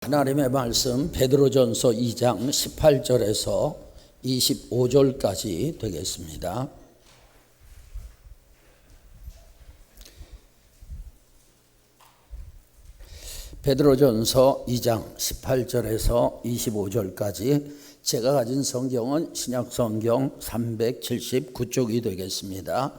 하나님의 말씀 베드로전서 2장 18절에서 25절까지 되겠습니다. 베드로전서 2장 18절에서 25절까지 제가 가진 성경은 신약성경 379쪽이 되겠습니다.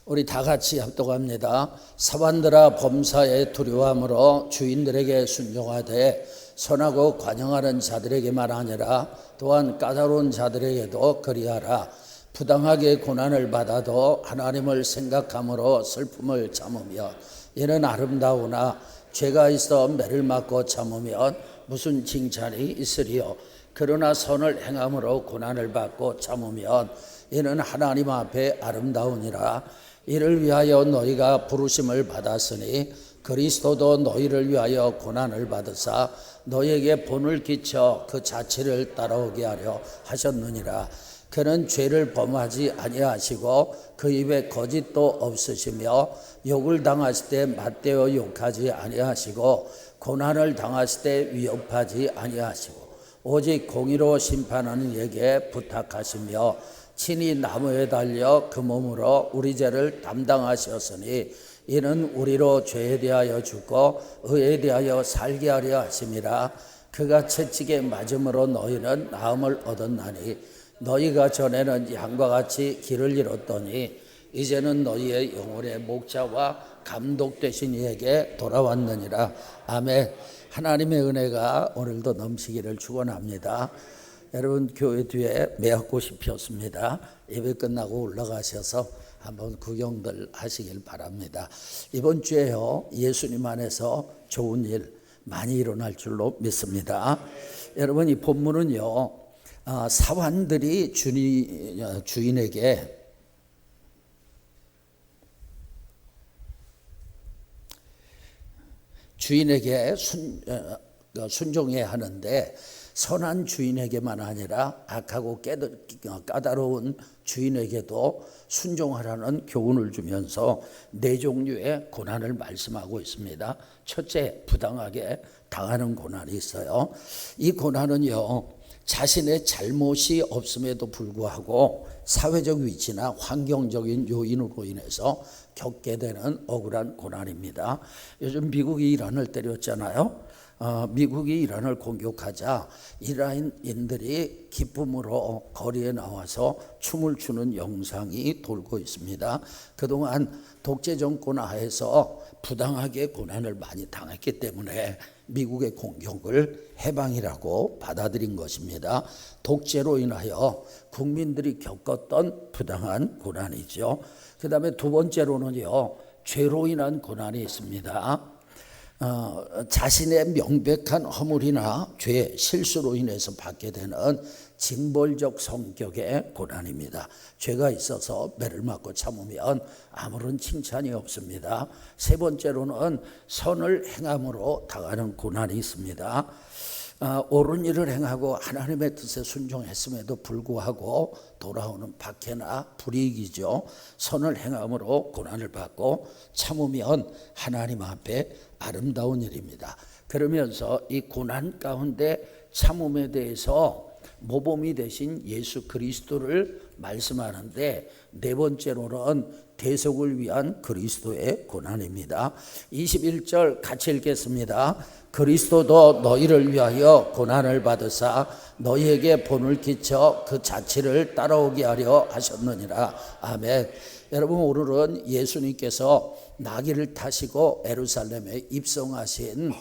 우리 다 같이 합독합니다. 사반들아 범사에 두려워함으로 주인들에게 순종하되 선하고 관용하는 자들에게만 아니라 또한 까다로운 자들에게도 그리하라. 부당하게 고난을 받아도 하나님을 생각함으로 슬픔을 참으며 이는 아름다우나 죄가 있어 매를 맞고 참으면 무슨 칭찬이 있으리요. 그러나 선을 행함으로 고난을 받고 참으면 이는 하나님 앞에 아름다우니라. 이를 위하여 너희가 부르심을 받았으니 그리스도도 너희를 위하여 고난을 받으사 너희에게 본을 끼쳐 그 자체를 따라오게 하려 하셨느니라. 그는 죄를 범하지 아니하시고 그 입에 거짓도 없으시며 욕을 당하실 때 맞대어 욕하지 아니하시고 고난을 당하실 때 위협하지 아니하시고 오직 공의로 심판하는 이에게 부탁하시며 친히 나무에 달려 그 몸으로 우리 죄를 담당하셨으니 이는 우리로 죄에 대하여 죽고 의에 대하여 살게 하려 하심이라. 그가 채찍에 맞음으로 너희는 나음을 얻었나니 너희가 전에는 양과 같이 길을 잃었더니 이제는 너희의 영혼의 목자와 감독 되신 이에게 돌아왔느니라. 아멘. 하나님의 은혜가 오늘도 넘치기를 축원합니다. 여러분 교회 뒤에 매화꽃이 피었습니다. 예배 끝나고 올라가셔서 한번 구경들 하시길 바랍니다. 이번 주에요 예수님 안에서 좋은 일 많이 일어날 줄로 믿습니다. 여러분 이 본문은요 사환들이 주인에게 순종해야 하는데 선한 주인에게만 아니라 악하고 까다로운 주인에게도 순종하라는 교훈을 주면서 네 종류의 고난을 말씀하고 있습니다. 첫째, 부당하게 당하는 고난이 있어요. 이 고난은요 자신의 잘못이 없음에도 불구하고 사회적 위치나 환경적인 요인으로 인해서 겪게 되는 억울한 고난입니다. 요즘 미국이 이란을 때렸잖아요. 미국이 이란을 공격하자 이란인들이 기쁨으로 거리에 나와서 춤을 추는 영상이 돌고 있습니다. 그동안 독재 정권 하에서 부당하게 고난을 많이 당했기 때문에 미국의 공격을 해방이라고 받아들인 것입니다. 독재로 인하여 국민들이 겪었던 부당한 고난이죠. 그 다음에 두 번째로는요 죄로 인한 고난이 있습니다. 자신의 명백한 허물이나 죄, 실수로 인해서 받게 되는 징벌적 성격의 고난입니다. 죄가 있어서 매를 맞고 참으면 아무런 칭찬이 없습니다. 세 번째로는 선을 행함으로 당하는 고난이 있습니다. 옳은 일을 행하고 하나님의 뜻에 순종했음에도 불구하고 돌아오는 박해나 불이익이죠. 선을 행함으로 고난을 받고 참으면 하나님 앞에 아름다운 일입니다. 그러면서 이 고난 가운데 참음에 대해서 모범이 되신 예수 그리스도를 말씀하는데 네 번째로는 대속을 위한 그리스도의 고난입니다. 21절 같이 읽겠습니다. 그리스도도 너희를 위하여 고난을 받으사 너희에게 본을 끼쳐 그 자취를 따라오게 하려 하셨느니라. 아멘. 여러분 오늘은 예수님께서 나귀를 타시고 예루살렘에 입성하신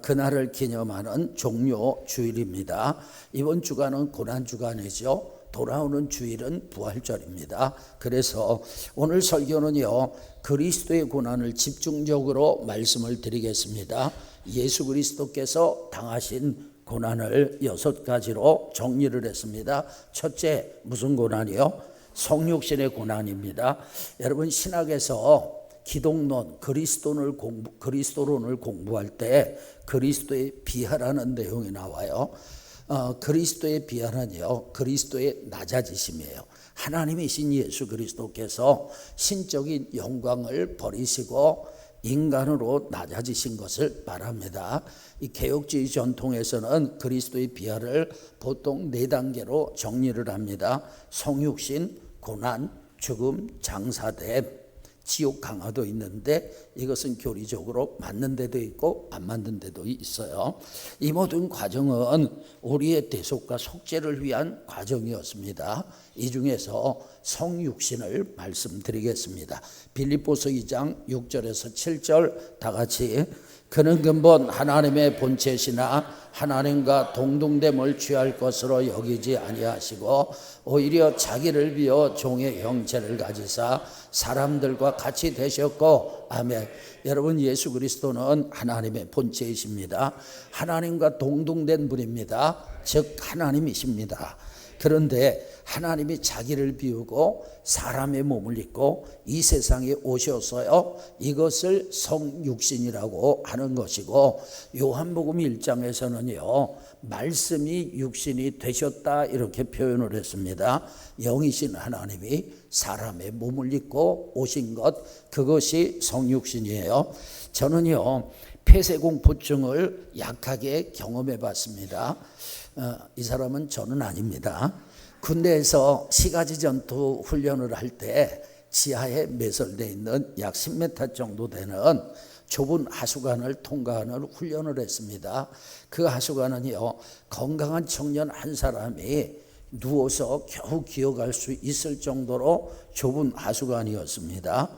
그날을 기념하는 종료 주일입니다. 이번 주간은 고난주간이죠. 돌아오는 주일은 부활절입니다. 그래서 오늘 설교는요 그리스도의 고난을 집중적으로 말씀을 드리겠습니다. 예수 그리스도께서 당하신 고난을 6가지로 정리를 했습니다. 첫째, 무슨 고난이요? 성육신의 고난입니다. 여러분 신학에서 기독론, 그리스도론을 공부할 때 그리스도의 비하라는 내용이 나와요. 그리스도의 비하는요 그리스도의 낮아지심이에요. 하나님이신 예수 그리스도께서 신적인 영광을 버리시고 인간으로 낮아지신 것을 말합니다. 이 개혁주의 전통에서는 그리스도의 비하를 보통 4단계로 정리를 합니다. 성육신, 고난, 죽음, 장사됨, 지옥 강화도 있는데 이것은 교리적으로 맞는 데도 있고 안 맞는 데도 있어요. 이 모든 과정은 우리의 대속과 속죄를 위한 과정이었습니다. 이 중에서 성육신을 말씀드리겠습니다. 빌립보서 2장 6절에서 7절 다 같이 그는 근본 하나님의 본체시나 하나님과 동등됨을 취할 것으로 여기지 아니하시고 오히려 자기를 비어 종의 형체를 가지사 사람들과 같이 되셨고 아멘. 여러분 예수 그리스도는 하나님의 본체이십니다. 하나님과 동등된 분입니다. 즉 하나님이십니다. 그런데 하나님이 자기를 비우고 사람의 몸을 입고 이 세상에 오셨어요. 이것을 성육신이라고 하는 것이고 요한복음 1장에서는요 말씀이 육신이 되셨다 이렇게 표현을 했습니다. 영이신 하나님이 사람의 몸을 입고 오신 것 그것이 성육신이에요. 저는요 폐쇄공포증을 약하게 경험해 봤습니다. 이 사람은 저는 아닙니다. 군대에서 시가지 전투 훈련을 할 때 지하에 매설되어 있는 약 10m 정도 되는 좁은 하수관을 통과하는 훈련을 했습니다. 그 하수관은요 건강한 청년 한 사람이 누워서 겨우 기어갈 수 있을 정도로 좁은 하수관이었습니다.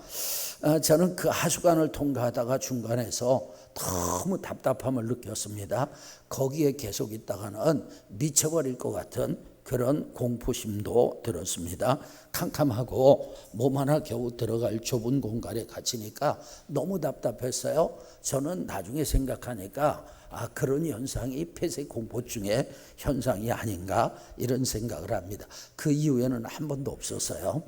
저는 그 하수관을 통과하다가 중간에서 너무 답답함을 느꼈습니다. 거기에 계속 있다가는 미쳐버릴 것 같은 그런 공포심도 들었습니다. 캄캄하고 몸 하나 겨우 들어갈 좁은 공간에 갇히니까 너무 답답했어요. 저는 나중에 생각하니까 그런 현상이 폐쇄공포증의 현상이 아닌가 이런 생각을 합니다. 그 이후에는 한 번도 없었어요.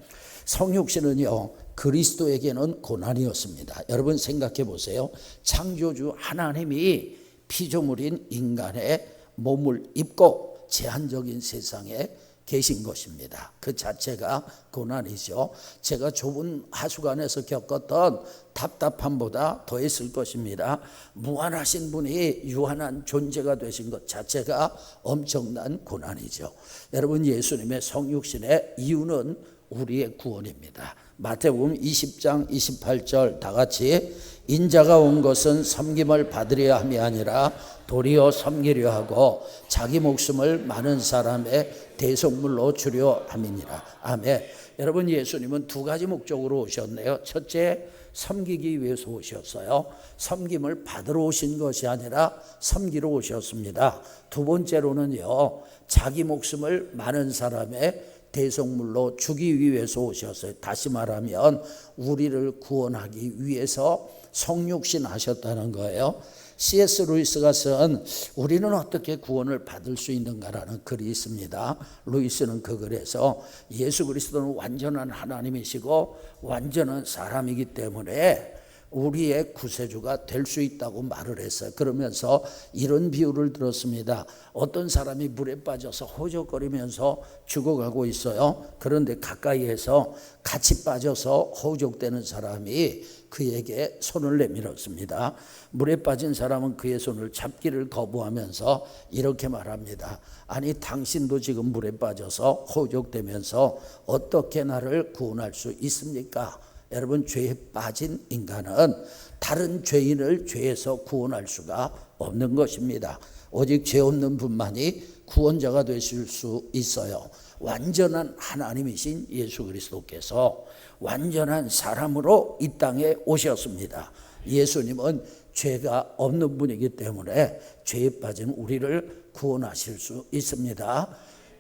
성육신은요 그리스도에게는 고난이었습니다. 여러분 생각해 보세요. 창조주 하나님이 피조물인 인간의 몸을 입고 제한적인 세상에 계신 것입니다. 그 자체가 고난이죠. 제가 좁은 하수관에서 겪었던 답답함보다 더했을 것입니다. 무한하신 분이 유한한 존재가 되신 것 자체가 엄청난 고난이죠. 여러분 예수님의 성육신의 이유는 우리의 구원입니다. 마태복음 20장 28절 다 같이 인자가 온 것은 섬김을 받으려 함이 아니라 도리어 섬기려 하고 자기 목숨을 많은 사람의 대속물로 주려 함이니라. 아멘. 여러분 예수님은 2가지 목적으로 오셨네요. 첫째 섬기기 위해서 오셨어요. 섬김을 받으러 오신 것이 아니라 섬기러 오셨습니다. 두 번째로는요 자기 목숨을 많은 사람의 대속물로 주기 위해서 오셨어요. 다시 말하면 우리를 구원하기 위해서 성육신 하셨다는 거예요. C.S. 루이스가 쓴 우리는 어떻게 구원을 받을 수 있는가라는 글이 있습니다. 루이스는 그 글에서 예수 그리스도는 완전한 하나님이시고 완전한 사람이기 때문에 우리의 구세주가 될 수 있다고 말을 했어요. 그러면서 이런 비유를 들었습니다. 어떤 사람이 물에 빠져서 허우적거리면서 죽어가고 있어요. 그런데 가까이에서 같이 빠져서 허우적대는 사람이 그에게 손을 내밀었습니다. 물에 빠진 사람은 그의 손을 잡기를 거부하면서 이렇게 말합니다. 아니 당신도 지금 물에 빠져서 허우적대면서 어떻게 나를 구원할 수 있습니까? 여러분 죄에 빠진 인간은 다른 죄인을 죄에서 구원할 수가 없는 것입니다. 오직 죄 없는 분만이 구원자가 되실 수 있어요. 완전한 하나님이신 예수 그리스도께서 완전한 사람으로 이 땅에 오셨습니다. 예수님은 죄가 없는 분이기 때문에 죄에 빠진 우리를 구원하실 수 있습니다.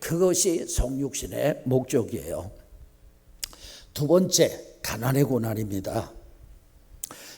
그것이 성육신의 목적이에요. 두 번째 가난의 고난입니다.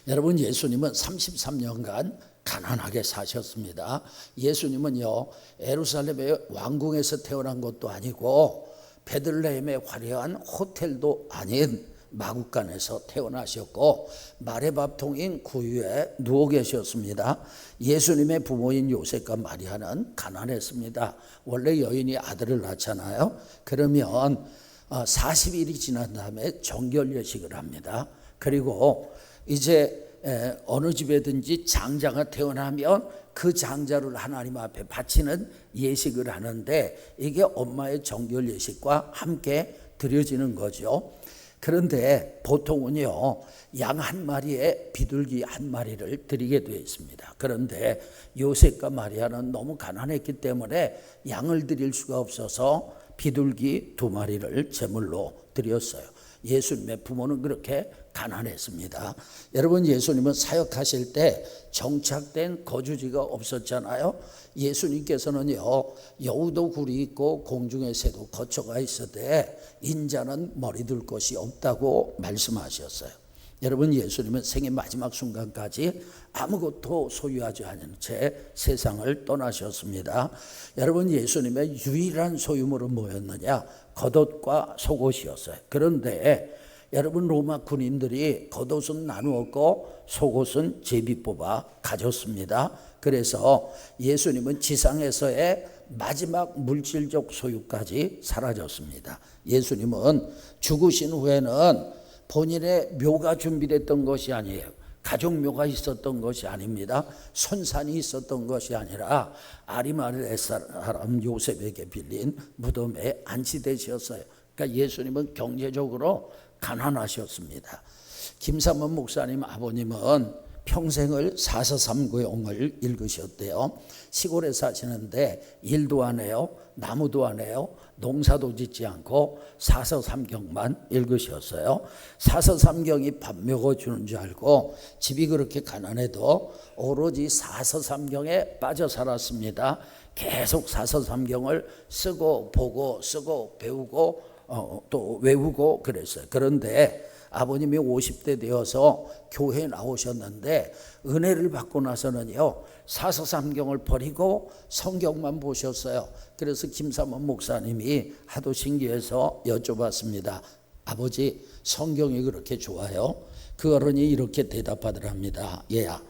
여러분 예수님은 33년간 가난하게 사셨습니다. 예수님은요 예루살렘의 왕궁에서 태어난 것도 아니고 베들레헴의 화려한 호텔도 아닌 마구간에서 태어나셨고 마레밥통인 구유에 누워 계셨습니다. 예수님의 부모인 요셉과 마리아는 가난했습니다. 원래 여인이 아들을 낳잖아요. 그러면 40일이 지난 다음에 정결예식을 합니다. 그리고 이제 어느 집에든지 장자가 태어나면 그 장자를 하나님 앞에 바치는 예식을 하는데 이게 엄마의 정결 예식과 함께 드려지는 거죠. 그런데 보통은요, 양 한 마리에 비둘기 한 마리를 드리게 되어 있습니다. 그런데 요셉과 마리아는 너무 가난했기 때문에 양을 드릴 수가 없어서 비둘기 2마리를 제물로 드렸어요. 예수님의 부모는 그렇게 가난했습니다. 여러분, 예수님은 사역하실 때 정착된 거주지가 없었잖아요. 예수님께서는요, 여우도 굴이 있고 공중의 새도 거처가 있어대 인자는 머리 둘 곳이 없다고 말씀하셨어요. 여러분, 예수님은 생의 마지막 순간까지 아무것도 소유하지 않은 채 세상을 떠나셨습니다. 여러분, 예수님의 유일한 소유물은 뭐였느냐? 겉옷과 속옷이었어요. 그런데 여러분, 로마 군인들이 겉옷은 나누었고 속옷은 제비 뽑아 가졌습니다. 그래서 예수님은 지상에서의 마지막 물질적 소유까지 사라졌습니다. 예수님은 죽으신 후에는 본인의 묘가 준비됐던 것이 아니에요. 가족묘가 있었던 것이 아닙니다. 손산이 있었던 것이 아니라 아리마르의 사람 요셉에게 빌린 무덤에 안치되셨어요. 그러니까 예수님은 경제적으로 가난하셨습니다. 김삼원 목사님 아버님은 평생을 사서삼고용을 읽으셨대요. 시골에 사시는데 일도 안 해요, 나무도 안 해요, 농사도 짓지 않고 사서삼경만 읽으셨어요. 사서삼경이 밥 먹어주는 줄 알고 집이 그렇게 가난해도 오로지 사서삼경에 빠져 살았습니다. 계속 사서삼경을 쓰고 보고 쓰고 배우고 또 외우고 그랬어요. 그런데 아버님이 50대 되어서 교회에 나오셨는데 은혜를 받고 나서는요, 사서삼경을 버리고 성경만 보셨어요. 그래서 김삼원 목사님이 하도 신기해서 여쭤봤습니다. 아버지, 성경이 그렇게 좋아요? 그 어른이 이렇게 대답하더랍니다. 얘야,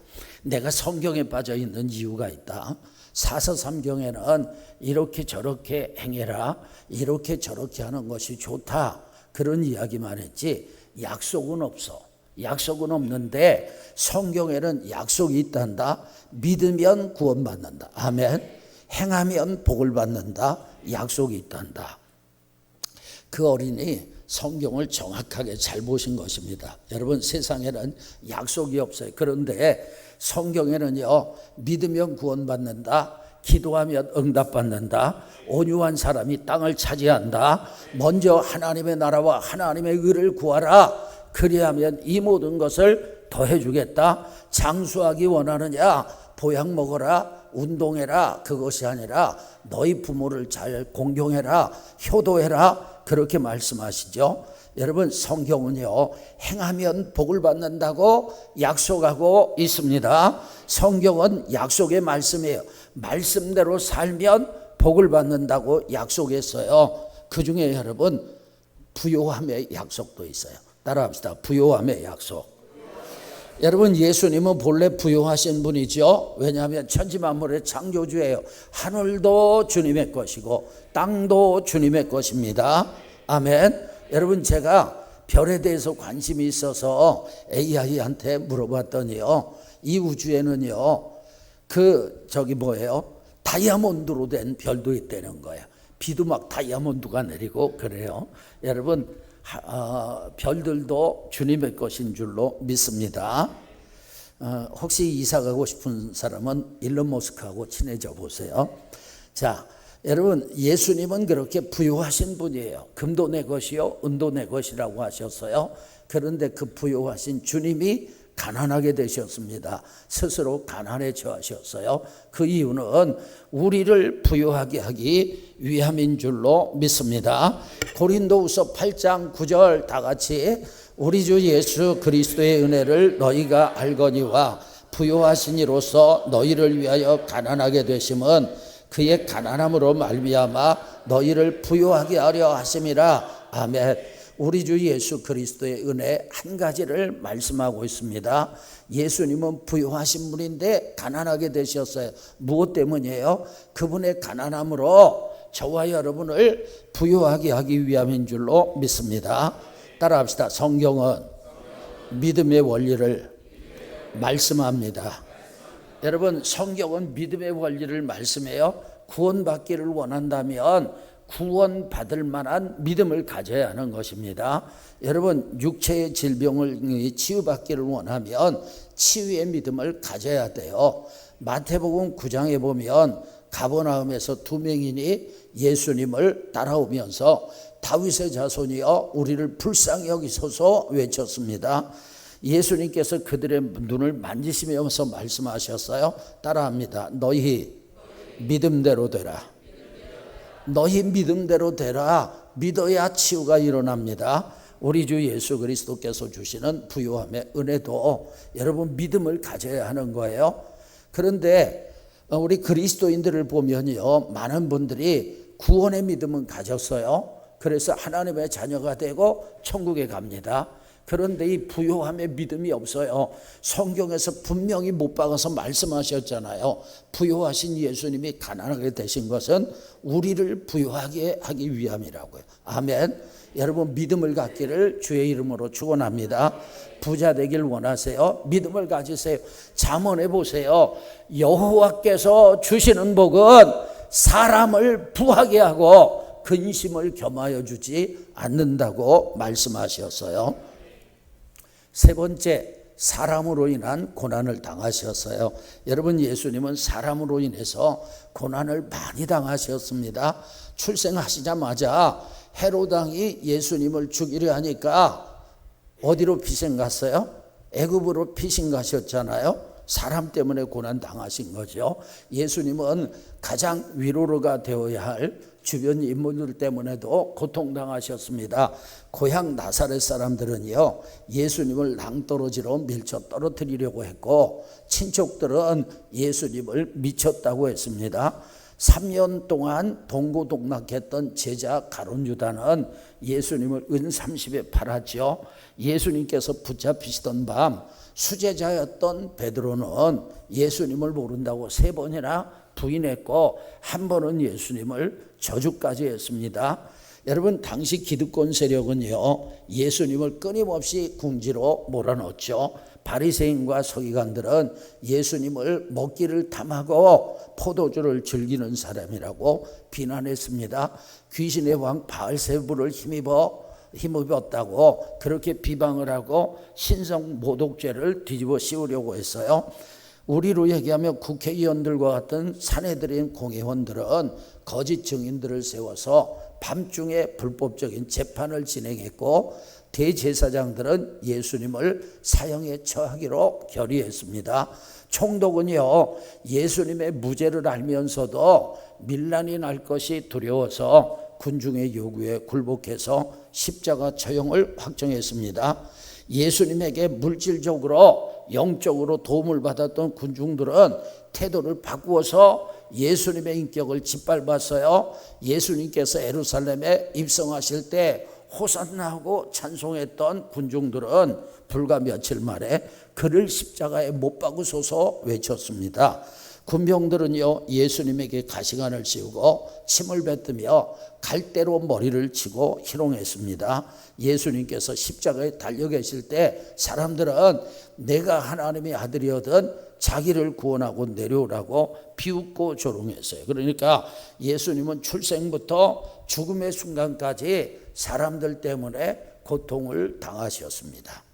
내가 성경에 빠져 있는 이유가 있다. 사서삼경에는 이렇게 저렇게 행해라, 이렇게 저렇게 하는 것이 좋다, 그런 이야기만 했지 약속은 없어. 약속은 없는데 성경에는 약속이 있단다. 믿으면 구원받는다. 아멘. 행하면 복을 받는다. 약속이 있단다. 그 어린이 성경을 정확하게 잘 보신 것입니다. 여러분, 세상에는 약속이 없어요. 그런데 성경에는요, 믿으면 구원받는다, 기도하면 응답받는다, 온유한 사람이 땅을 차지한다, 먼저 하나님의 나라와 하나님의 의를 구하라, 그리하면 이 모든 것을 더해주겠다, 장수하기 원하느냐, 보약 먹어라, 운동해라, 그것이 아니라 너희 부모를 잘 공경해라, 효도해라, 그렇게 말씀하시죠. 여러분, 성경은요, 행하면 복을 받는다고 약속하고 있습니다. 성경은 약속의 말씀이에요. 말씀대로 살면 복을 받는다고 약속했어요. 그 중에 여러분, 부요함의 약속도 있어요. 따라합시다. 부요함의 약속. 여러분, 예수님은 본래 부요하신 분이죠. 왜냐하면 천지만물의 창조주예요. 하늘도 주님의 것이고 땅도 주님의 것입니다. 아멘. 여러분, 제가 별에 대해서 관심이 있어서 AI한테 물어봤더니요, 이 우주에는요, 다이아몬드로 된 별도 있다는 거예요. 비도 막 다이아몬드가 내리고 그래요. 여러분, 별들도 주님의 것인 줄로 믿습니다. 혹시 이사 가고 싶은 사람은 일론 머스크하고 친해져 보세요. 자, 여러분, 예수님은 그렇게 부유하신 분이에요. 금도 내 것이요 은도 내 것이라고 하셨어요. 그런데 그 부유하신 주님이 가난하게 되셨습니다. 스스로 가난에 처하셨어요. 그 이유는 우리를 부유하게 하기 위함인 줄로 믿습니다. 고린도후서 8장 9절 다 같이, 우리 주 예수 그리스도의 은혜를 너희가 알거니와 부유하신 이로써 너희를 위하여 가난하게 되심은 그의 가난함으로 말미암아 너희를 부유하게 하려 하심이라. 아멘. 우리 주 예수 그리스도의 은혜 한 가지를 말씀하고 있습니다. 예수님은 부유하신 분인데 가난하게 되셨어요. 무엇 때문이에요? 그분의 가난함으로 저와 여러분을 부유하게 하기 위함인 줄로 믿습니다. 따라합시다. 성경은 믿음의 원리를 말씀합니다. 여러분, 성경은 믿음의 원리를 말씀해요. 구원받기를 원한다면 구원받을 만한 믿음을 가져야 하는 것입니다. 여러분, 육체의 질병을 치유받기를 원하면 치유의 믿음을 가져야 돼요. 마태복음 9장에 보면 가버나움에서 두 명인이 예수님을 따라오면서 다윗의 자손이여 우리를 불쌍히 여기소서 외쳤습니다. 예수님께서 그들의 눈을 만지시면서 말씀하셨어요. 따라합니다. 너희 믿음대로 되라. 너희 믿음대로 되라. 믿어야 치유가 일어납니다. 우리 주 예수 그리스도께서 주시는 부요함의 은혜도 여러분 믿음을 가져야 하는 거예요. 그런데 우리 그리스도인들을 보면요, 많은 분들이 구원의 믿음은 가졌어요. 그래서 하나님의 자녀가 되고 천국에 갑니다. 그런데 이 부요함의 믿음이 없어요. 성경에서 분명히 못 박아서 말씀하셨잖아요. 부요하신 예수님이 가난하게 되신 것은 우리를 부요하게 하기 위함이라고요. 아멘. 여러분, 믿음을 갖기를 주의 이름으로 축원합니다. 부자 되길 원하세요? 믿음을 가지세요. 잠언해 보세요. 여호와께서 주시는 복은 사람을 부하게 하고 근심을 겸하여 주지 않는다고 말씀하셨어요. 세 번째, 사람으로 인한 고난을 당하셨어요. 여러분, 예수님은 사람으로 인해서 고난을 많이 당하셨습니다. 출생하시자마자 헤롯 왕이 예수님을 죽이려 하니까 어디로 피신 갔어요? 애굽으로 피신 가셨잖아요. 사람 때문에 고난 당하신 거죠. 예수님은 가장 위로가 되어야 할 주변 인물들 때문에도 고통당하셨습니다. 고향 나사렛 사람들은요, 예수님을 낭떠러지로 밀쳐 떨어뜨리려고 했고 친척들은 예수님을 미쳤다고 했습니다. 3년 동안 동고동락했던 제자 가룟 유다는 예수님을 은 30에 팔았죠. 예수님께서 붙잡히시던 밤 수제자였던 베드로는 예수님을 모른다고 3번이나 부인했고 한 번은 예수님을 저주까지 했습니다. 여러분, 당시 기득권 세력은요, 예수님을 끊임없이 궁지로 몰아넣었죠. 바리새인과 서기관들은 예수님을 먹기를 탐하고 포도주를 즐기는 사람이라고 비난했습니다. 귀신의 왕 바알세불을 힘입었다고 그렇게 비방을 하고 신성 모독죄를 뒤집어 씌우려고 했어요. 우리로 얘기하면 국회의원들과 같은 사내들인 공회원들은 거짓 증인들을 세워서 밤중에 불법적인 재판을 진행했고 대제사장들은 예수님을 사형에 처하기로 결의했습니다. 총독은요, 예수님의 무죄를 알면서도 밀란이 날 것이 두려워서 군중의 요구에 굴복해서 십자가 처형을 확정했습니다. 예수님에게 물질적으로 영적으로 도움을 받았던 군중들은 태도를 바꾸어서 예수님의 인격을 짓밟았어요. 예수님께서 예루살렘에 입성하실 때 호산나하고 찬송했던 군중들은 불과 며칠 만에 그를 십자가에 못 박으소서 외쳤습니다. 군병들은요, 예수님에게 가시관을 씌우고 침을 뱉으며 갈대로 머리를 치고 희롱했습니다. 예수님께서 십자가에 달려 계실 때 사람들은 내가 하나님의 아들이거든 자기를 구원하고 내려오라고 비웃고 조롱했어요. 그러니까 예수님은 출생부터 죽음의 순간까지 사람들 때문에 고통을 당하셨습니다.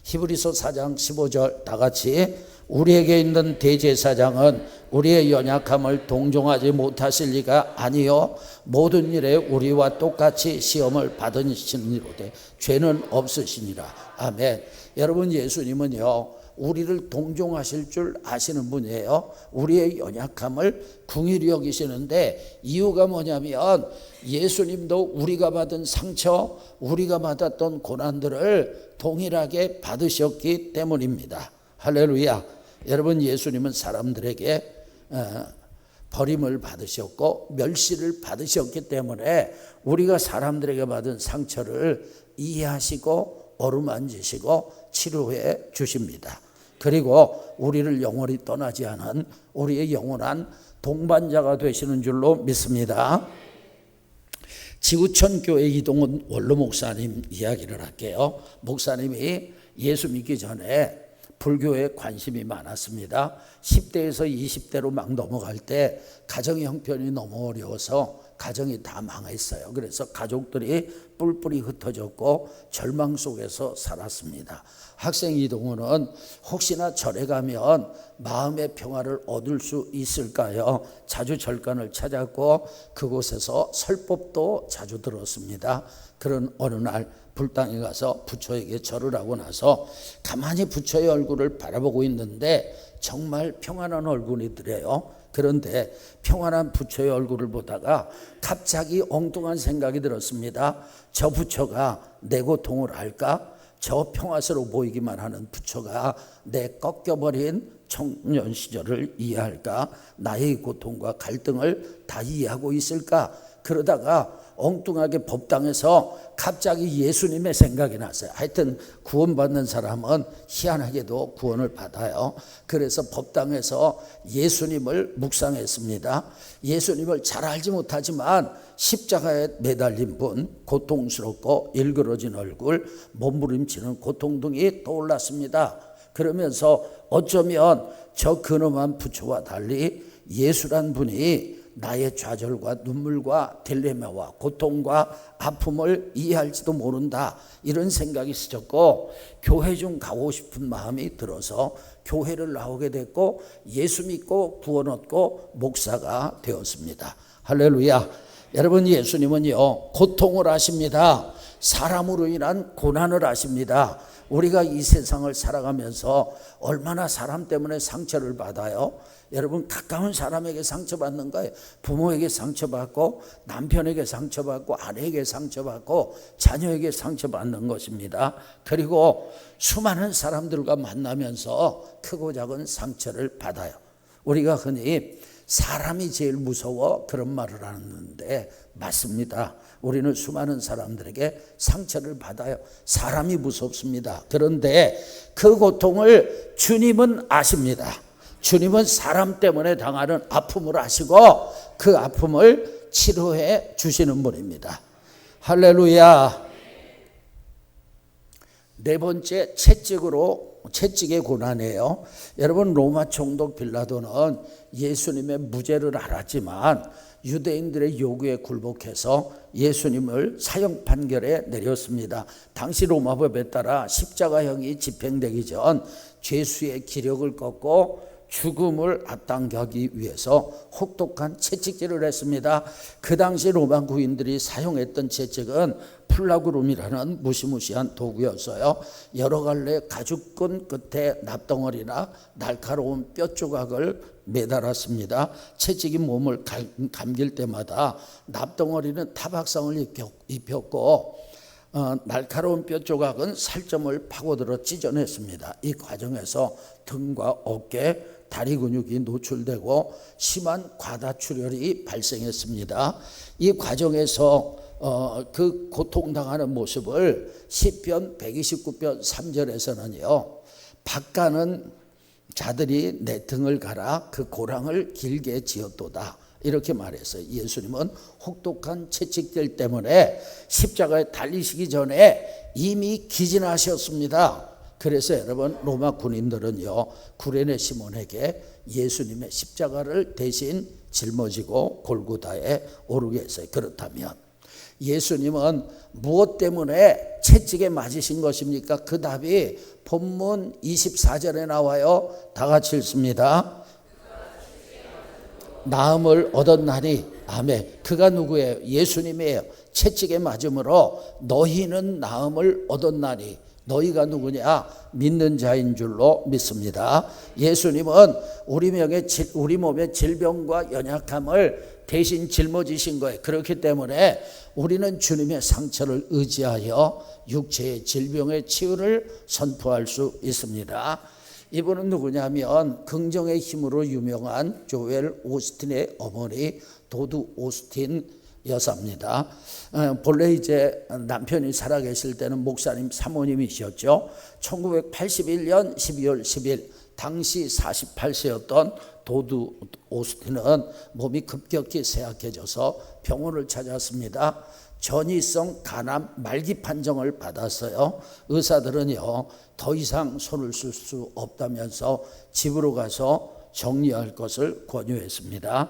히브리서 4장 15절 다 같이, 우리에게 있는 대제사장은 우리의 연약함을 동정하지 못하실 리가 아니요 모든 일에 우리와 똑같이 시험을 받으시니로되 죄는 없으시니라. 아멘. 여러분, 예수님은요, 우리를 동정하실 줄 아시는 분이에요. 우리의 연약함을 긍휼히 여기시는데 이유가 뭐냐면 예수님도 우리가 받은 상처, 우리가 받았던 고난들을 동일하게 받으셨기 때문입니다. 할렐루야. 여러분, 예수님은 사람들에게 버림을 받으셨고 멸시를 받으셨기 때문에 우리가 사람들에게 받은 상처를 이해하시고 어루만지시고 치료해 주십니다. 그리고 우리를 영원히 떠나지 않은 우리의 영원한 동반자가 되시는 줄로 믿습니다. 지구촌 교회 이동훈 원로 목사님 이야기를 할게요. 목사님이 예수 믿기 전에 불교에 관심이 많았습니다. 10대에서 20대로 막 넘어갈 때 가정 형편이 너무 어려워서 가정이 다 망했어요. 그래서 가족들이 뿔뿔이 흩어졌고 절망 속에서 살았습니다. 학생 이동호는 혹시나 절에 가면 마음의 평화를 얻을 수 있을까요? 자주 절간을 찾았고 그곳에서 설법도 자주 들었습니다. 그런 어느 날 불당에 가서 부처에게 절을 하고 나서 가만히 부처의 얼굴을 바라보고 있는데 정말 평안한 얼굴이더래요. 그런데 평안한 부처의 얼굴을 보다가 갑자기 엉뚱한 생각이 들었습니다. 저 부처가 내 고통을 알까? 저 평화스러워 보이기만 하는 부처가 내 꺾여버린 청년 시절을 이해할까? 나의 고통과 갈등을 다 이해하고 있을까? 그러다가 엉뚱하게 법당에서 갑자기 예수님의 생각이 났어요. 하여튼 구원받는 사람은 희한하게도 구원을 받아요. 그래서 법당에서 예수님을 묵상했습니다. 예수님을 잘 알지 못하지만 십자가에 매달린 분, 고통스럽고 일그러진 얼굴, 몸부림치는 고통등이 떠올랐습니다. 그러면서 어쩌면 저 근엄한 부처와 달리 예수란 분이 나의 좌절과 눈물과 딜레마와 고통과 아픔을 이해할지도 모른다, 이런 생각이 스쳤고 교회 좀 가고 싶은 마음이 들어서 교회를 나오게 됐고 예수 믿고 구원 얻고 목사가 되었습니다. 할렐루야. 여러분, 예수님은요 고통을 아십니다. 사람으로 인한 고난을 아십니다. 우리가 이 세상을 살아가면서 얼마나 사람 때문에 상처를 받아요. 여러분, 가까운 사람에게 상처받는 거예요. 부모에게 상처받고 남편에게 상처받고 아내에게 상처받고 자녀에게 상처받는 것입니다. 그리고 수많은 사람들과 만나면서 크고 작은 상처를 받아요. 우리가 흔히 사람이 제일 무서워 그런 말을 하는데 맞습니다. 우리는 수많은 사람들에게 상처를 받아요. 사람이 무섭습니다. 그런데 그 고통을 주님은 아십니다. 주님은 사람 때문에 당하는 아픔을 아시고 그 아픔을 치료해 주시는 분입니다. 할렐루야. 네 번째, 채찍의 고난이에요. 여러분, 로마 총독 빌라도는 예수님의 무죄를 알았지만 유대인들의 요구에 굴복해서 예수님을 사형 판결에 내렸습니다. 당시 로마법에 따라 십자가형이 집행되기 전 죄수의 기력을 꺾고 죽음을 앞당기기 위해서 혹독한 채찍질을 했습니다. 그 당시 로마 군인들이 사용했던 채찍은 플라그룸이라는 무시무시한 도구였어요. 여러 갈래 가죽끈 끝에 납덩어리나 날카로운 뼈 조각을 매달았습니다. 채찍이 몸을 감길 때마다 납덩어리는 타박상을 입혔고 날카로운 뼈 조각은 살점을 파고들어 찢어냈습니다. 이 과정에서 등과 어깨, 다리 근육이 노출되고 심한 과다출혈이 발생했습니다. 이 과정에서 그 고통당하는 모습을 시편 129편 3절에서는요, 밭가는 자들이 내 등을 갈아 그 고랑을 길게 지었도다, 이렇게 말했어요. 예수님은 혹독한 채찍질 때문에 십자가에 달리시기 전에 이미 기진하셨습니다. 그래서 여러분, 로마 군인들은요 구레네 시몬에게 예수님의 십자가를 대신 짊어지고 골고다에 오르게 했어요. 그렇다면 예수님은 무엇 때문에 채찍에 맞으신 것입니까? 그 답이 본문 24절에 나와요. 다 같이 읽습니다. 나음을 얻었나니. 아멘. 그가 누구예요? 예수님이에요. 채찍에 맞음으로 너희는 나음을 얻었나니. 너희가 누구냐? 믿는 자인 줄로 믿습니다. 예수님은 우리 몸의 질병과 연약함을 대신 짊어지신 거예요. 그렇기 때문에 우리는 주님의 상처를 의지하여 육체의 질병의 치유를 선포할 수 있습니다. 이분은 누구냐면 긍정의 힘으로 유명한 조엘 오스틴의 어머니 도드 오스틴 여사입니다. 본래 이제 남편이 살아계실 때는 목사님 사모님이셨죠. 1981년 12월 10일 당시 48세였던 도드 오스틴은 몸이 급격히 쇠약해져서 병원을 찾았습니다. 전이성 간암 말기 판정을 받았어요. 의사들은요, 더 이상 손을 쓸 수 없다면서 집으로 가서 정리할 것을 권유했습니다.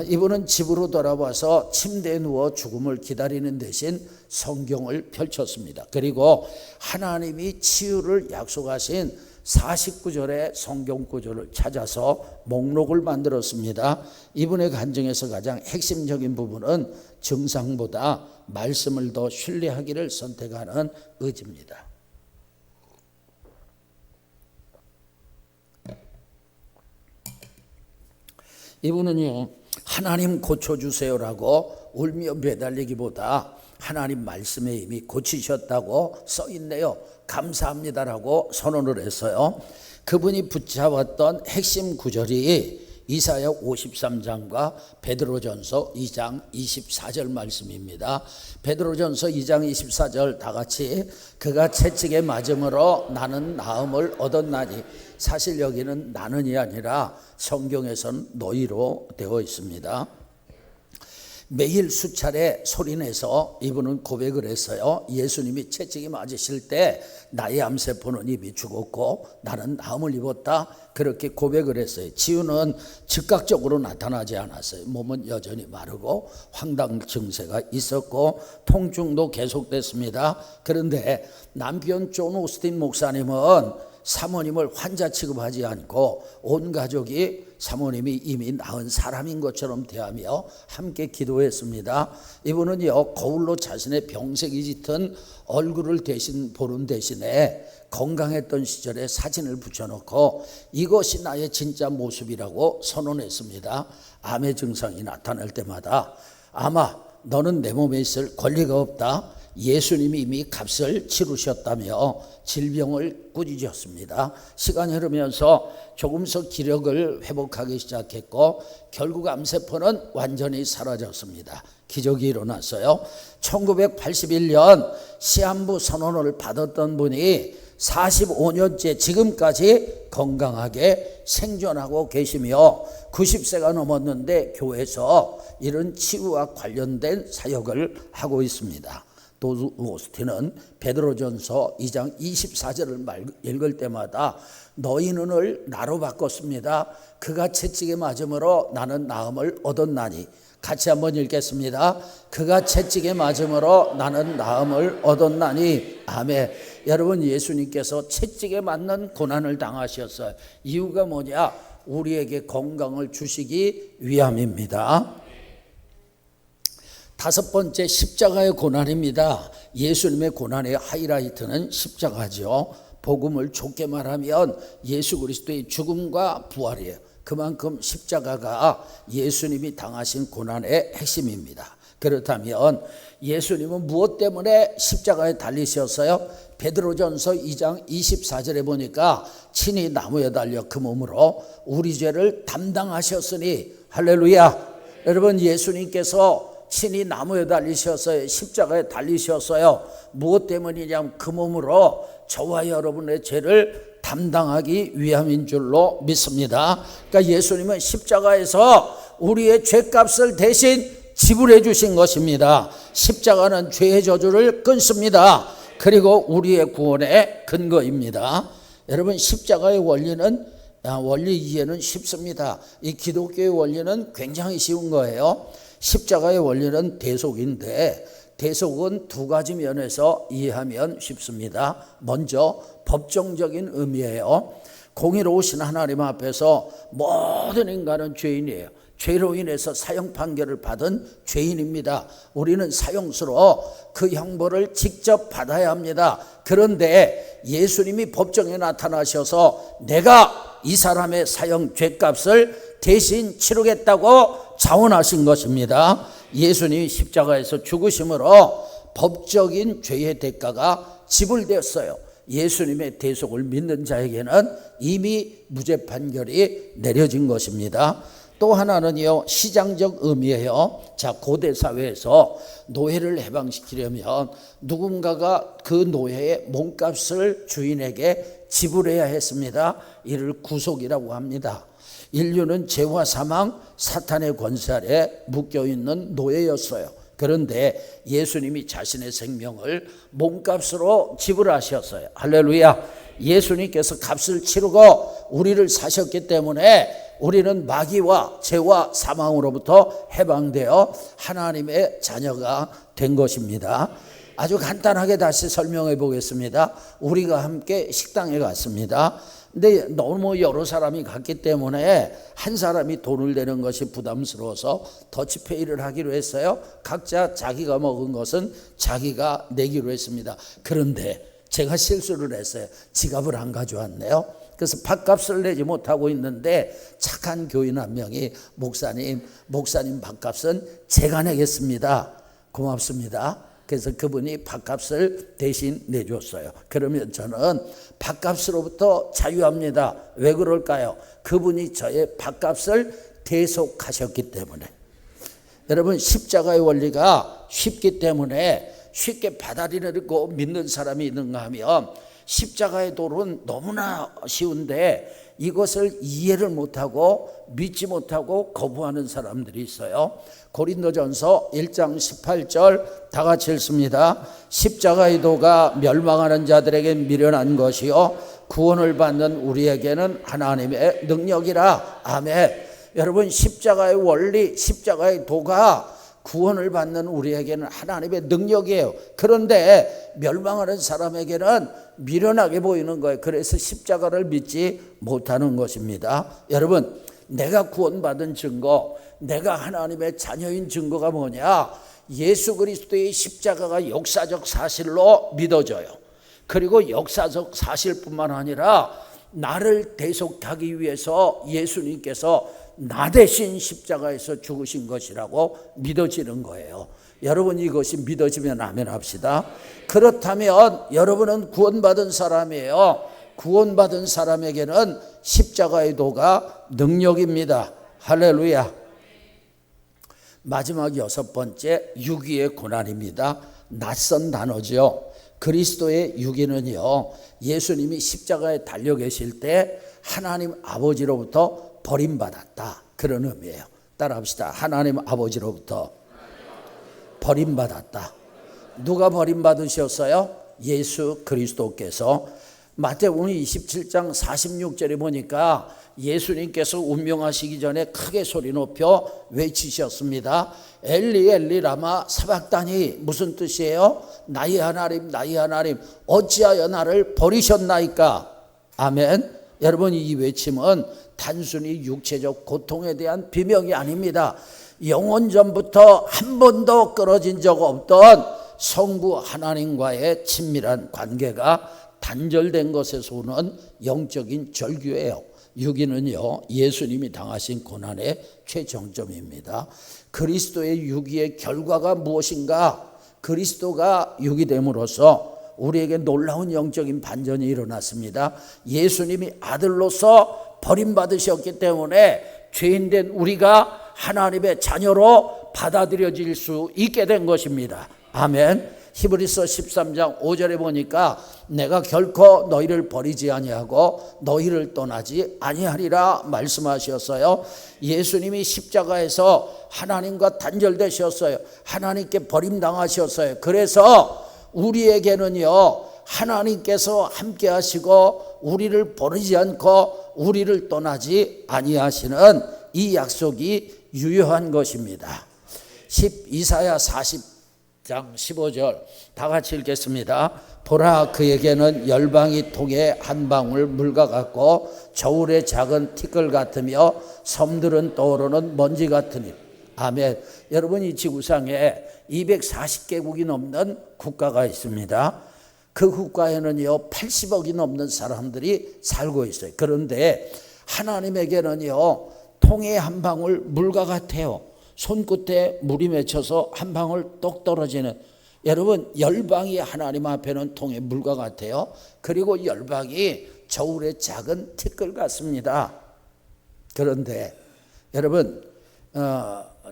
이분은 집으로 돌아와서 침대에 누워 죽음을 기다리는 대신 성경을 펼쳤습니다. 그리고 하나님이 치유를 약속하신 49절의 성경 구절을 찾아서 목록을 만들었습니다. 이분의 간증에서 가장 핵심적인 부분은 증상보다 말씀을 더 신뢰하기를 선택하는 의지입니다. 이분은요, 하나님 고쳐주세요라고 울며 매달리기보다 하나님 말씀에 이미 고치셨다고 써있네요. 감사합니다라고 선언을 했어요. 그분이 붙잡았던 핵심 구절이 이사야 53장과 베드로전서 2장 24절 말씀입니다. 베드로전서 2장 24절 다 같이 그가 채찍에 맞음으로 나는 나음을 얻었나니, 사실 여기는 나는이 아니라 성경에서는 너희로 되어 있습니다. 매일 수차례 소리내서 이분은 고백을 했어요. 예수님이 채찍이 맞으실 때 나의 암세포는 이미 죽었고 나는 나음을 입었다, 그렇게 고백을 했어요. 치유는 즉각적으로 나타나지 않았어요. 몸은 여전히 마르고 황당 증세가 있었고 통증도 계속됐습니다. 그런데 남편 존 오스틴 목사님은 사모님을 환자 취급하지 않고 온 가족이 사모님이 이미 나은 사람인 것처럼 대하며 함께 기도했습니다. 이분은요, 거울로 자신의 병색이 짙은 얼굴을 보는 대신에 건강했던 시절에 사진을 붙여놓고 이것이 나의 진짜 모습이라고 선언했습니다. 암의 증상이 나타날 때마다 아마 너는 내 몸에 있을 권리가 없다, 예수님이 이미 값을 치르셨다며 질병을 꾸짖었습니다. 시간이 흐르면서 조금씩 기력을 회복하기 시작했고 결국 암세포는 완전히 사라졌습니다. 기적이 일어났어요. 1981년 시한부 선언을 받았던 분이 45년째 지금까지 건강하게 생존하고 계시며 90세가 넘었는데 교회에서 이런 치유와 관련된 사역을 하고 있습니다. 도드 오스틴은 베드로전서 2장 24절을 읽을 때마다 너희 눈을 나로 바꿨습니다. 그가 채찍에 맞음으로 나는 나음을 얻었나니. 같이 한번 읽겠습니다. 그가 채찍에 맞음으로 나는 나음을 얻었나니. 아멘. 여러분, 예수님께서 채찍에 맞는 고난을 당하셨어요. 이유가 뭐냐? 우리에게 건강을 주시기 위함입니다. 다섯 번째, 십자가의 고난입니다. 예수님의 고난의 하이라이트는 십자가죠. 복음을 좁게 말하면 예수 그리스도의 죽음과 부활이에요. 그만큼 십자가가 예수님이 당하신 고난의 핵심입니다. 그렇다면 예수님은 무엇 때문에 십자가에 달리셨어요? 베드로전서 2장 24절에 보니까 친히 나무에 달려 그 몸으로 우리 죄를 담당하셨으니. 할렐루야. 여러분, 예수님께서 친히 나무에 달리셨어요. 십자가에 달리셨어요. 무엇 때문이냐면 그 몸으로 저와 여러분의 죄를 담당하기 위함인 줄로 믿습니다. 그러니까 예수님은 십자가에서 우리의 죄값을 대신 지불해 주신 것입니다. 십자가는 죄의 저주를 끊습니다. 그리고 우리의 구원의 근거입니다. 여러분, 십자가의 원리 이해는 쉽습니다. 이 기독교의 원리는 굉장히 쉬운 거예요. 십자가의 원리는 대속인데 대속은 두 가지 면에서 이해하면 쉽습니다. 먼저 법정적인 의미예요. 공의로우신 하나님 앞에서 모든 인간은 죄인이에요. 죄로 인해서 사형 판결을 받은 죄인입니다. 우리는 사형수로 그 형벌을 직접 받아야 합니다. 그런데 예수님이 법정에 나타나셔서 내가 이 사람의 사형 죄값을 대신 치르겠다고 자원하신 것입니다. 예수님이 십자가에서 죽으심으로 법적인 죄의 대가가 지불되었어요. 예수님의 대속을 믿는 자에게는 이미 무죄 판결이 내려진 것입니다. 또 하나는요, 시장적 의미예요. 자, 고대 사회에서 노예를 해방시키려면 누군가가 그 노예의 몸값을 주인에게 지불해야 했습니다. 이를 구속이라고 합니다. 인류는 죄와 사망, 사탄의 권세 아래 묶여있는 노예였어요. 그런데 예수님이 자신의 생명을 몸값으로 지불하셨어요. 할렐루야. 예수님께서 값을 치르고 우리를 사셨기 때문에 우리는 마귀와 죄와 사망으로부터 해방되어 하나님의 자녀가 된 것입니다. 아주 간단하게 다시 설명해 보겠습니다. 우리가 함께 식당에 갔습니다. 근데 너무 여러 사람이 갔기 때문에 한 사람이 돈을 내는 것이 부담스러워서 더치페이를 하기로 했어요. 각자 자기가 먹은 것은 자기가 내기로 했습니다. 그런데 제가 실수를 했어요. 지갑을 안 가져왔네요. 그래서 밥값을 내지 못하고 있는데 착한 교인 한 명이 목사님 밥값은 제가 내겠습니다. 고맙습니다. 그래서 그분이 밥값을 대신 내줬어요. 그러면 저는 밥값으로부터 자유합니다. 왜 그럴까요? 그분이 저의 밥값을 대속하셨기 때문에. 여러분, 십자가의 원리가 쉽기 때문에 쉽게 받아들이고 믿는 사람이 있는가 하면 십자가의 도는 너무나 쉬운데 이것을 이해를 못하고 믿지 못하고 거부하는 사람들이 있어요. 고린도전서 1장 18절 다 같이 읽습니다. 십자가의 도가 멸망하는 자들에게 미련한 것이요 구원을 받는 우리에게는 하나님의 능력이라. 아멘. 여러분, 십자가의 원리, 십자가의 도가 구원을 받는 우리에게는 하나님의 능력이에요. 그런데 멸망하는 사람에게는 미련하게 보이는 거예요. 그래서 십자가를 믿지 못하는 것입니다. 여러분, 내가 구원받은 증거, 내가 하나님의 자녀인 증거가 뭐냐? 예수 그리스도의 십자가가 역사적 사실로 믿어져요. 그리고 역사적 사실뿐만 아니라 나를 대속하기 위해서 예수님께서 나 대신 십자가에서 죽으신 것이라고 믿어지는 거예요. 여러분, 이것이 믿어지면 아멘 합시다. 그렇다면 여러분은 구원받은 사람이에요. 구원받은 사람에게는 십자가의 도가 능력입니다. 할렐루야. 마지막 6번째, 유기의 고난입니다. 낯선 단어죠. 그리스도의 유기는요, 예수님이 십자가에 달려 계실 때 하나님 아버지로부터 버림받았다, 그런 의미예요. 따라합시다. 하나님 아버지로부터 버림받았다. 누가 버림받으셨어요? 예수 그리스도께서. 마태복음 27장 46절에 보니까 예수님께서 운명하시기 전에 크게 소리 높여 외치셨습니다. 엘리 엘리 라마 사박다니. 무슨 뜻이에요? 나의 하나님 나의 하나님 어찌하여 나를 버리셨나이까. 아멘. 여러분, 이 외침은 단순히 육체적 고통에 대한 비명이 아닙니다. 영원 전부터 한 번도 끊어진 적 없던 성부 하나님과의 친밀한 관계가 단절된 것에서 오는 영적인 절규예요. 유기는요, 예수님이 당하신 고난의 최정점입니다. 그리스도의 유기의 결과가 무엇인가? 그리스도가 유기됨으로써 우리에게 놀라운 영적인 반전이 일어났습니다. 예수님이 아들로서 버림받으셨기 때문에 죄인된 우리가 하나님의 자녀로 받아들여질 수 있게 된 것입니다. 아멘. 히브리서 13장 5절에 보니까 내가 결코 너희를 버리지 아니하고 너희를 떠나지 아니하리라 말씀하셨어요. 예수님이 십자가에서 하나님과 단절되셨어요. 하나님께 버림당하셨어요. 그래서 우리에게는요, 하나님께서 함께 하시고 우리를 버리지 않고 우리를 떠나지 아니하시는 이 약속이 유효한 것입니다. 이사야 40장 15절 다 같이 읽겠습니다. 보라, 그에게는 열방이 통에 한 방울 물과 같고 저울의 작은 티끌 같으며 섬들은 떠오르는 먼지 같으니. 아멘. 여러분, 이 지구상에 240개국이 넘는 국가가 있습니다. 그 국가에는요 80억이 넘는 사람들이 살고 있어요. 그런데 하나님에게는요 통에 한 방울 물과 같아요. 손끝에 물이 맺혀서 한 방울 똑 떨어지는. 여러분, 열방이 하나님 앞에는 통에 물과 같아요. 그리고 열방이 저울의 작은 티끌 같습니다. 그런데 여러분,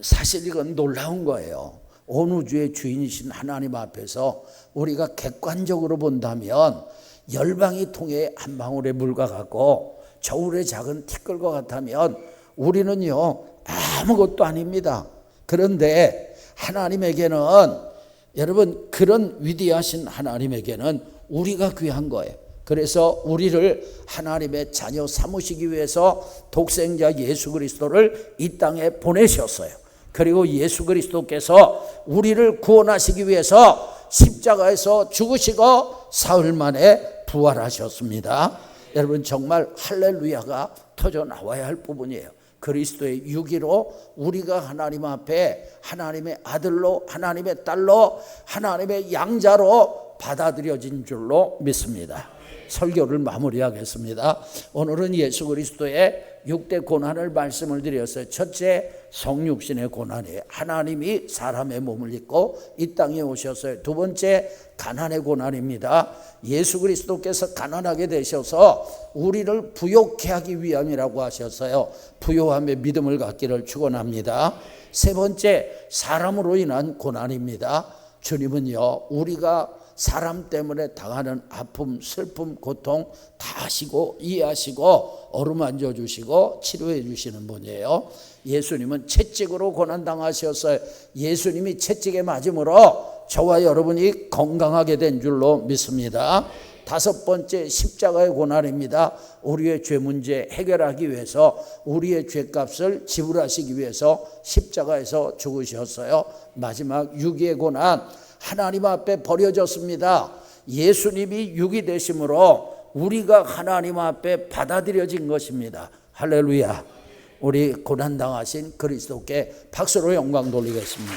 사실 이건 놀라운 거예요. 온 우주의 주인이신 하나님 앞에서 우리가 객관적으로 본다면 열방이 통에 한 방울의 물과 같고 저울의 작은 티끌과 같다면 우리는요 아무것도 아닙니다. 그런데 하나님에게는, 여러분, 그런 위대하신 하나님에게는 우리가 귀한 거예요. 그래서 우리를 하나님의 자녀 삼으시기 위해서 독생자 예수 그리스도를 이 땅에 보내셨어요. 그리고 예수 그리스도께서 우리를 구원하시기 위해서 십자가에서 죽으시고 사흘 만에 부활하셨습니다. 여러분, 정말 할렐루야가 터져 나와야 할 부분이에요. 그리스도의 유기로 우리가 하나님 앞에 하나님의 아들로, 하나님의 딸로, 하나님의 양자로 받아들여진 줄로 믿습니다. 설교를 마무리하겠습니다. 오늘은 예수 그리스도의 6대 고난을 말씀을 드렸어요. 첫째, 성육신의 고난이에요. 하나님이 사람의 몸을 입고 이 땅에 오셨어요. 두 번째, 가난의 고난입니다. 예수 그리스도께서 가난하게 되셔서 우리를 부욕케 하기 위함이라고 하셨어요. 부요함의 믿음을 갖기를 축원합니다. 세 번째, 사람으로 인한 고난입니다. 주님은요, 우리가 사람 때문에 당하는 아픔, 슬픔, 고통 다 아시고 이해하시고 어루만져 주시고 치료해 주시는 분이에요. 예수님은 채찍으로 고난당하셨어요. 예수님이 채찍에 맞음으로 저와 여러분이 건강하게 된 줄로 믿습니다. 다섯 번째, 십자가의 고난입니다. 우리의 죄 문제 해결하기 위해서, 우리의 죄값을 지불하시기 위해서 십자가에서 죽으셨어요. 마지막, 육의 고난, 하나님 앞에 버려졌습니다. 예수님이 육이 되심으로 우리가 하나님 앞에 받아들여진 것입니다. 할렐루야. 우리 고난당하신 그리스도께 박수로 영광 돌리겠습니다.